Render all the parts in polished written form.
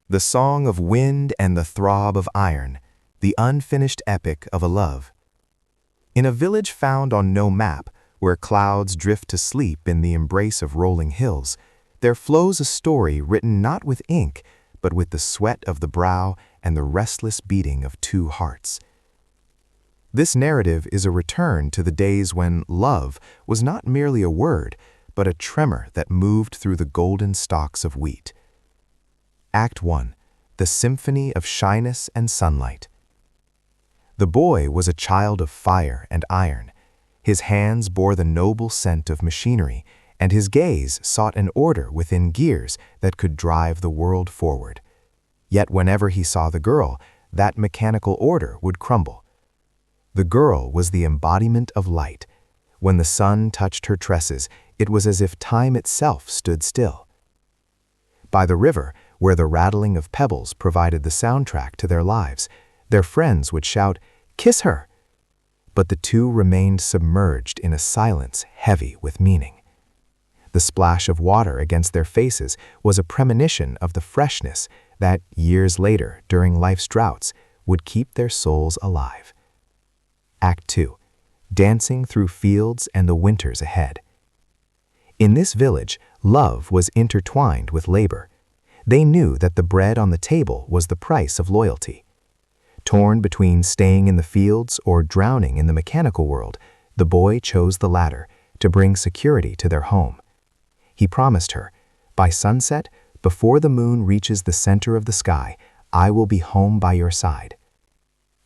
The song of wind and the throb of iron, the unfinished epic of a love. In a village found on no map, where clouds drift to sleep in the embrace of rolling hills, there flows a story written not with ink, but with the sweat of the brow and the restless beating of two hearts. This narrative is a return to the days when love was not merely a word, but a tremor that moved through the golden stalks of wheat. Act 1. The Symphony of Shyness and Sunlight. The boy was a child of fire and iron. His hands bore the noble scent of machinery, and his gaze sought an order within gears that could drive the world forward. Yet whenever he saw the girl, that mechanical order would crumble. The girl was the embodiment of light. When the sun touched her tresses, it was as if time itself stood still. By the river, where the rattling of pebbles provided the soundtrack to their lives, their friends would shout, "Kiss her!" But the two remained submerged in a silence heavy with meaning. The splash of water against their faces was a premonition of the freshness that, years later, during life's droughts, would keep their souls alive. Act 2. Dancing through fields and the winters ahead. In this village, love was intertwined with labor. They knew that the bread on the table was the price of loyalty. Torn between staying in the fields or drowning in the mechanical world, the boy chose the latter to bring security to their home. He promised her, "By sunset, before the moon reaches the center of the sky, I will be home by your side."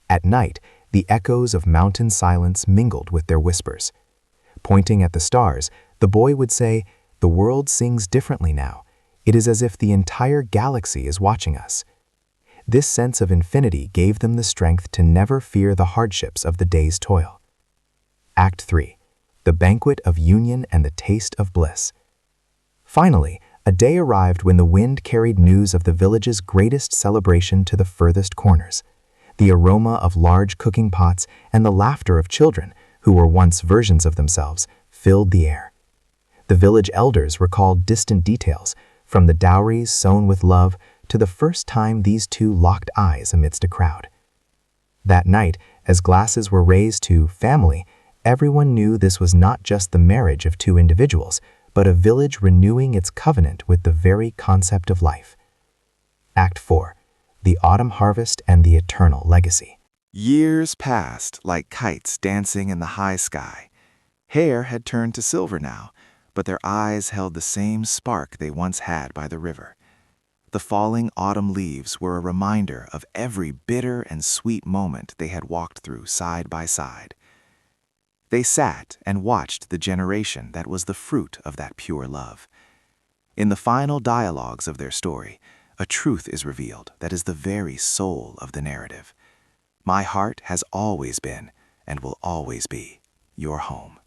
At night, the echoes of mountain silence mingled with their whispers. Pointing at the stars, the boy would say, "The world sings differently now. It is as if the entire galaxy is watching us." This sense of infinity gave them the strength to never fear the hardships of the day's toil. Act 3. The Banquet of Union and the Taste of Bliss. Finally, a day arrived when the wind carried news of the village's greatest celebration to the furthest corners. The aroma of large cooking pots and the laughter of children, who were once versions of themselves, filled the air. The village elders recalled distant details, from the dowries sown with love to the first time these two locked eyes amidst a crowd. That night, as glasses were raised to family, everyone knew this was not just the marriage of two individuals, but a village renewing its covenant with the very concept of life. Act 4. The Autumn Harvest and the Eternal Legacy. Years passed like kites dancing in the high sky. Hair had turned to silver now, but their eyes held the same spark they once had by the river. The falling autumn leaves were a reminder of every bitter and sweet moment they had walked through side by side. They sat and watched the generation that was the fruit of that pure love. In the final dialogues of their story, a truth is revealed that is the very soul of the narrative. My heart has always been, and will always be, your home.